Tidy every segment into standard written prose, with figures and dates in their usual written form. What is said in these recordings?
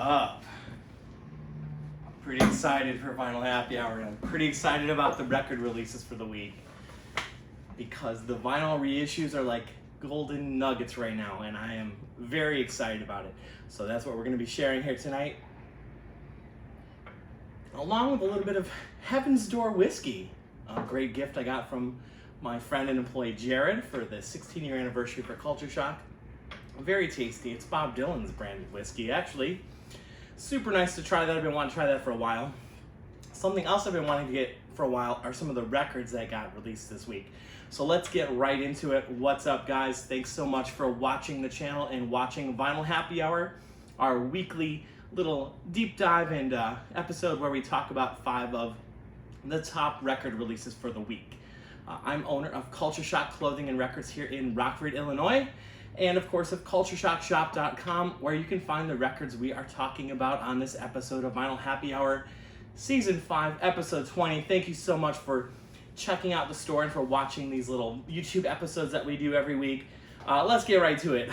up? I'm pretty excited for Vinyl Happy Hour, and I'm pretty excited about the record releases for the week because the vinyl reissues are like golden nuggets right now, and I am very excited about it. So that's what we're going to be sharing here tonight, along with a little bit of Heaven's Door whiskey, a great gift I got from my friend and employee Jared for the 16-year anniversary for Culture Shock. Very tasty. It's Bob Dylan's branded whiskey, actually. Super nice to try that. I've been wanting to try that for a while. Something else I've been wanting to get for a while are some of the records that got released this week. So let's get right into it. What's up, guys? Thanks so much for watching the channel and watching Vinyl Happy Hour, our weekly little deep dive and episode where we talk about 5 of the top record releases for the week. I'm owner of Culture Shock Clothing and Records here in Rockford, Illinois, and of course of cultureshockshop.com, where you can find the records we are talking about on this episode of Vinyl Happy Hour, Season 5, Episode 20. Thank you so much for checking out the store and for watching these little YouTube episodes that we do every week. Let's get right to it.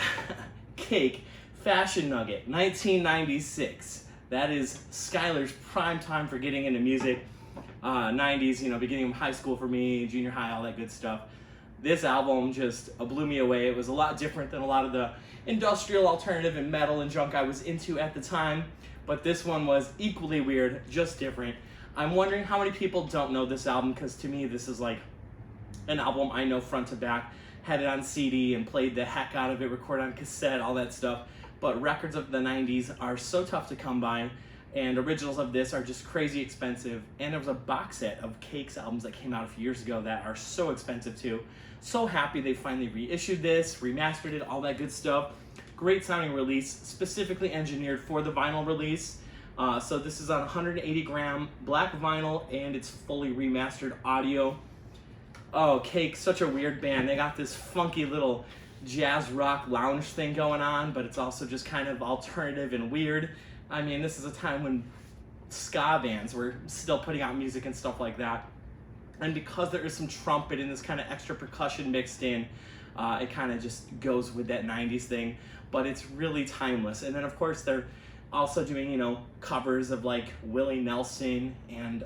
Cake, Fashion Nugget, 1996. That is Skylar's prime time for getting into music. 90s, beginning of high school for me, junior high, all that good stuff. This album just blew me away. It was a lot different than a lot of the industrial alternative and metal and junk I was into at the time, but this one was equally weird, just different. I'm wondering how many people don't know this album, because to me this is like an album I know front to back. Had it on CD and played the heck out of it, recorded on cassette, all that stuff. But records of the 90s are so tough to come by, and originals of this are just crazy expensive. And there was a box set of Cake's albums that came out a few years ago that are so expensive too. So happy they finally reissued this, remastered it, all that good stuff. Great sounding release, specifically engineered for the vinyl release. So this is on 180 gram black vinyl, and it's fully remastered audio. Oh, Cake, such a weird band. They got this funky little jazz rock lounge thing going on, but it's also just kind of alternative and weird. I mean, this is a time when ska bands were still putting out music and stuff like that. And because there is some trumpet and this kind of extra percussion mixed in, it kind of just goes with that 90s thing, but it's really timeless. And then of course they're also doing, covers of like Willie Nelson and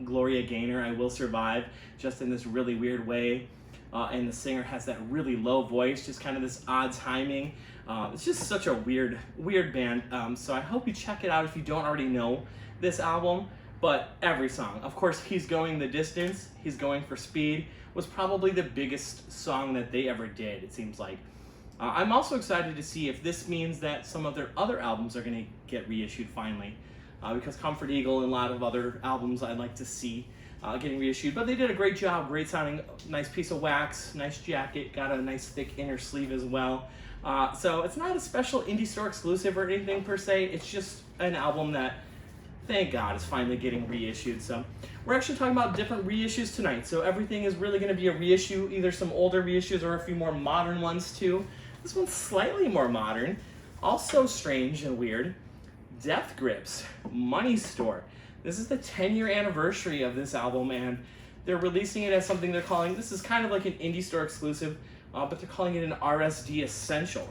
Gloria Gaynor, I Will Survive, just in this really weird way. And the singer has that really low voice, just kind of this odd timing. It's just such a weird band. So I hope you check it out if you don't already know this album. But every song, of course, He's Going the Distance, He's Going for Speed, was probably the biggest song that they ever did, it seems like. I'm also excited to see if this means that some of their other albums are going to get reissued finally. Because Comfort Eagle and a lot of other albums I'd like to see getting reissued. But they did a great job, great sounding, nice piece of wax, nice jacket, got a nice thick inner sleeve as well. So it's not a special indie store exclusive or anything per se, it's just an album that, thank God, is finally getting reissued. So we're actually talking about different reissues tonight. So everything is really going to be a reissue, either some older reissues or a few more modern ones too. This one's slightly more modern, also strange and weird. Death Grips, Money Store. This is the 10-year anniversary of this album, and they're releasing it as something they're calling, this is kind of like an indie store exclusive, but they're calling it an RSD Essential.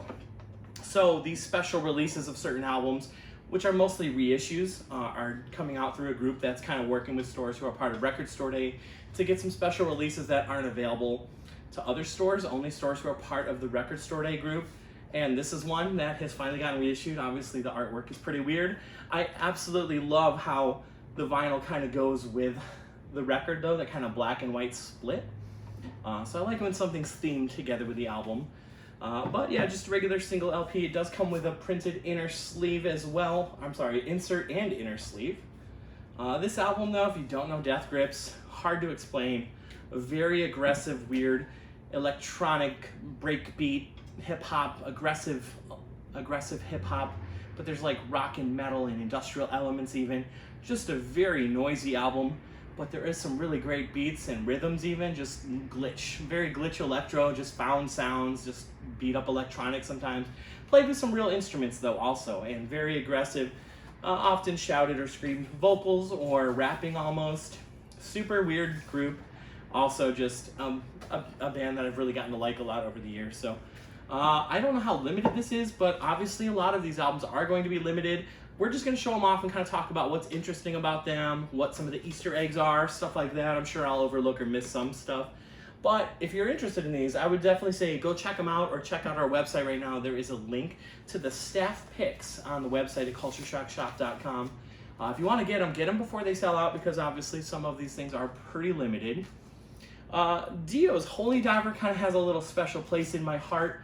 So these special releases of certain albums, which are mostly reissues, are coming out through a group that's kind of working with stores who are part of Record Store Day to get some special releases that aren't available to other stores, only stores who are part of the Record Store Day group. And this is one that has finally gotten reissued. Obviously the artwork is pretty weird. I absolutely love how the vinyl kind of goes with the record though, that kind of black and white split. So I like when something's themed together with the album. But yeah, just a regular single LP. It does come with a printed inner sleeve as well. I'm sorry, insert and inner sleeve. This album though, if you don't know Death Grips, hard to explain. A very aggressive, weird, electronic, breakbeat, hip-hop, aggressive hip-hop, but there's like rock and metal and industrial elements even. Just a very noisy album, but there is some really great beats and rhythms even, just glitch, very glitch electro, just found sounds, just beat up electronic sometimes. Played with some real instruments though also, and very aggressive, often shouted or screamed vocals or rapping almost. Super weird group. Also just a band that I've really gotten to like a lot over the years. So I don't know how limited this is, but obviously a lot of these albums are going to be limited. We're just going to show them off and kind of talk about what's interesting about them, what some of the Easter eggs are, stuff like that. I'm sure I'll overlook or miss some stuff. But if you're interested in these, I would definitely say go check them out or check out our website right now. There is a link to the staff picks on the website at cultureshockshop.com. If you want to get them before they sell out, because obviously some of these things are pretty limited. Dio's Holy Diver kind of has a little special place in my heart.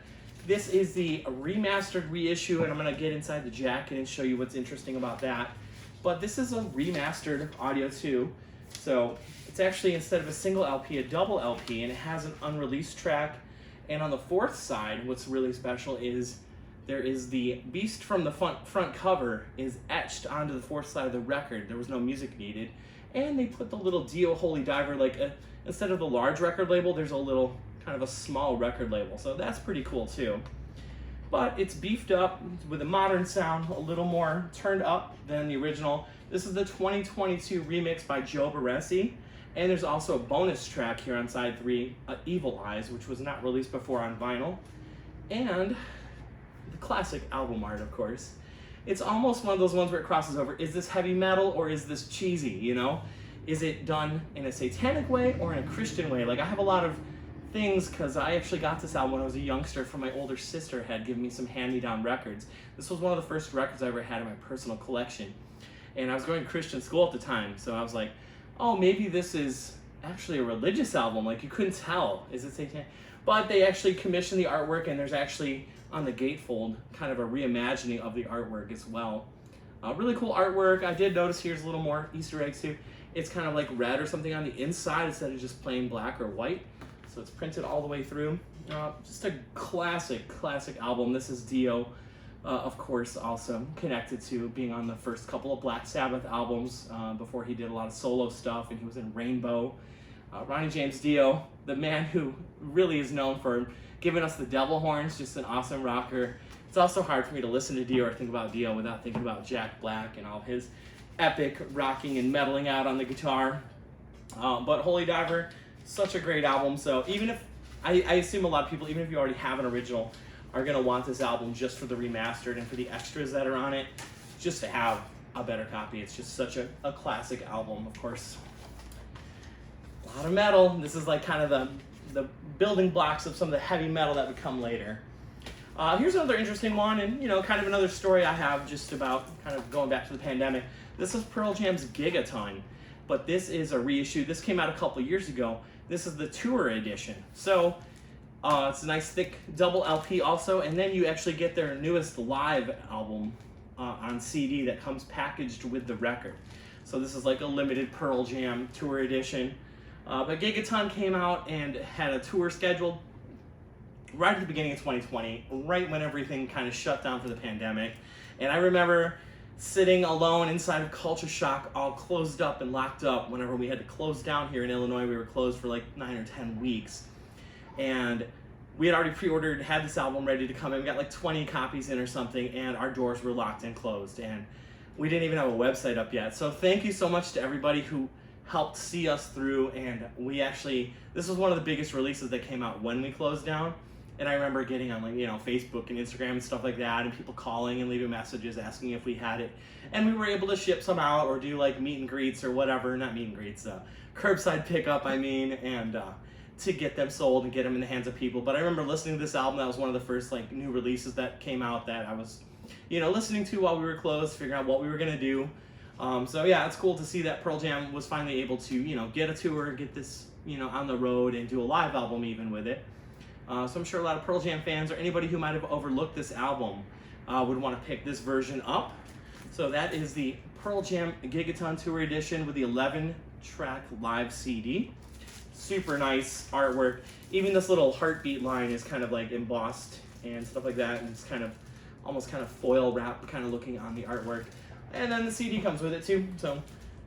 This is the remastered reissue, and I'm going to get inside the jacket and show you what's interesting about that. But this is a remastered audio too. So it's actually, instead of a single LP, a double LP, and it has an unreleased track. And on the fourth side, what's really special is there is the beast from the front cover is etched onto the fourth side of the record. There was no music needed. And they put the little Dio Holy Diver, instead of the large record label, there's a little kind of a small record label. So that's pretty cool too. But it's beefed up with a modern sound, a little more turned up than the original. This is the 2022 remix by Joe Baressi. And there's also a bonus track here on side 3, Evil Eyes, which was not released before on vinyl. And the classic album art, of course. It's almost one of those ones where it crosses over. Is this heavy metal or is this cheesy, you know? Is it done in a satanic way or in a Christian way? Like, I have a lot of things, because I actually got this album when I was a youngster from my older sister had given me some hand-me-down records. This was one of the first records I ever had in my personal collection. And I was going to Christian school at the time, so I was like, oh, maybe this is actually a religious album. Like, you couldn't tell. Is it satanic? But they actually commissioned the artwork, and there's actually, on the gatefold, kind of a reimagining of the artwork as well. Really cool artwork. I did notice here's a little more Easter eggs too. It's kind of like red or something on the inside instead of just plain black or white. So it's printed all the way through. Just a classic album. This is Dio, of course, also connected to being on the first couple of Black Sabbath albums before he did a lot of solo stuff, and he was in Rainbow. Ronnie James Dio, the man who really is known for giving us the devil horns, just an awesome rocker. It's also hard for me to listen to Dio or think about Dio without thinking about Jack Black and all his epic rocking and meddling out on the guitar. But Holy Diver, such a great album. So even if, I assume a lot of people, even if you already have an original, are going to want this album just for the remastered and for the extras that are on it, just to have a better copy. It's just such a classic album, of course. A lot of metal. This is like kind of the building blocks of some of the heavy metal that would come later. Here's another interesting one, and kind of another story I have just about kind of going back to the pandemic. This is Pearl Jam's Gigaton, but this is a reissue. This came out a couple years ago. This is the tour edition. So it's a nice thick double LP also, and then you actually get their newest live album on CD that comes packaged with the record. So this is like a limited Pearl Jam tour edition. But Gigaton came out and had a tour scheduled right at the beginning of 2020, right when everything kind of shut down for the pandemic. And I remember sitting alone inside of Culture Shock, all closed up and locked up whenever we had to close down here in Illinois. We were closed for like 9 or 10 weeks. And we had already pre-ordered, had this album ready to come in. We got like 20 copies in or something, and our doors were locked and closed. And we didn't even have a website up yet. So thank you so much to everybody who helped see us through. And we actually, this was one of the biggest releases that came out when we closed down. And I remember getting on Facebook and Instagram and stuff like that, and people calling and leaving messages asking if we had it. And we were able to ship some out or do like meet and greets or whatever, not meet and greets, curbside pickup, and to get them sold and get them in the hands of people. But I remember listening to this album. That was one of the first like new releases that came out that I was, listening to while we were closed, figuring out what we were gonna do. So yeah, it's cool to see that Pearl Jam was finally able to, get a tour, get this, on the road and do a live album even with it. So I'm sure a lot of Pearl Jam fans or anybody who might have overlooked this album would want to pick this version up. So that is the Pearl Jam Gigaton Tour Edition with the 11-track live CD. Super nice artwork. Even this little heartbeat line is kind of like embossed and stuff like that, and it's kind of almost kind of foil wrap kind of looking on the artwork. And then the CD comes with it too. So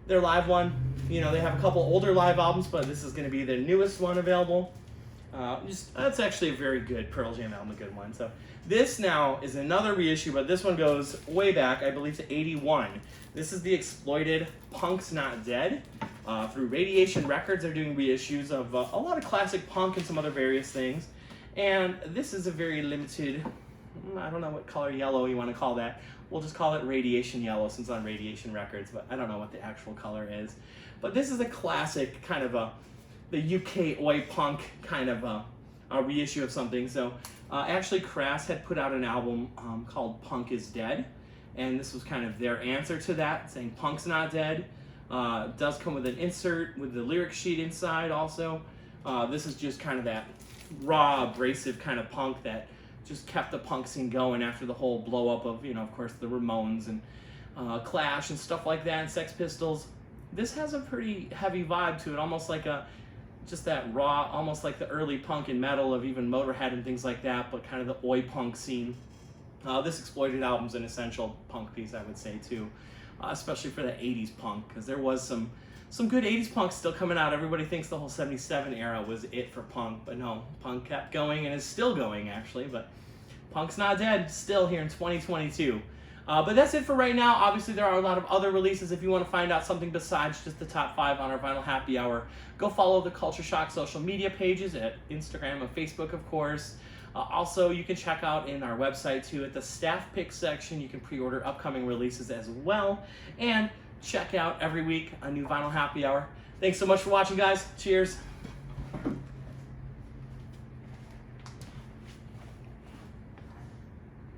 their live one, they have a couple older live albums, but this is going to be their newest one available. That's actually a very good Pearl Jam album, a good one. So this now is another reissue, but this one goes way back, I believe, to 81. This is the Exploited Punk's Not Dead. Through Radiation Records, they're doing reissues of a lot of classic punk and some other various things. And this is a very limited, I don't know what color yellow you want to call that. We'll just call it radiation yellow since it's on Radiation Records, but I don't know what the actual color is. But this is a classic kind of the UK oi punk kind of a reissue of something. So actually Crass had put out an album called Punk is Dead, and this was kind of their answer to that, saying punk's not dead. It does come with an insert with the lyric sheet inside also. This is just kind of that raw, abrasive kind of punk that just kept the punk scene going after the whole blow up of, of course, the Ramones and Clash and stuff like that, and Sex Pistols. This has a pretty heavy vibe to it, almost like just that raw, almost like the early punk and metal of even Motorhead and things like that, but kind of the oi punk scene. This Exploited album's an essential punk piece, I would say, too, especially for the 80s punk, because there was some good 80s punk still coming out. Everybody thinks the whole 77 era was it for punk, but no, punk kept going and is still going, actually, but punk's not dead, still here in 2022. But that's it for right now. Obviously, there are a lot of other releases. If you want to find out something besides just the top 5 on our Vinyl Happy Hour, go follow the Culture Shock social media pages at Instagram and Facebook, of course. Also, you can check out in our website, too, at the staff pick section. You can pre-order upcoming releases as well. And check out every week a new Vinyl Happy Hour. Thanks so much for watching, guys. Cheers.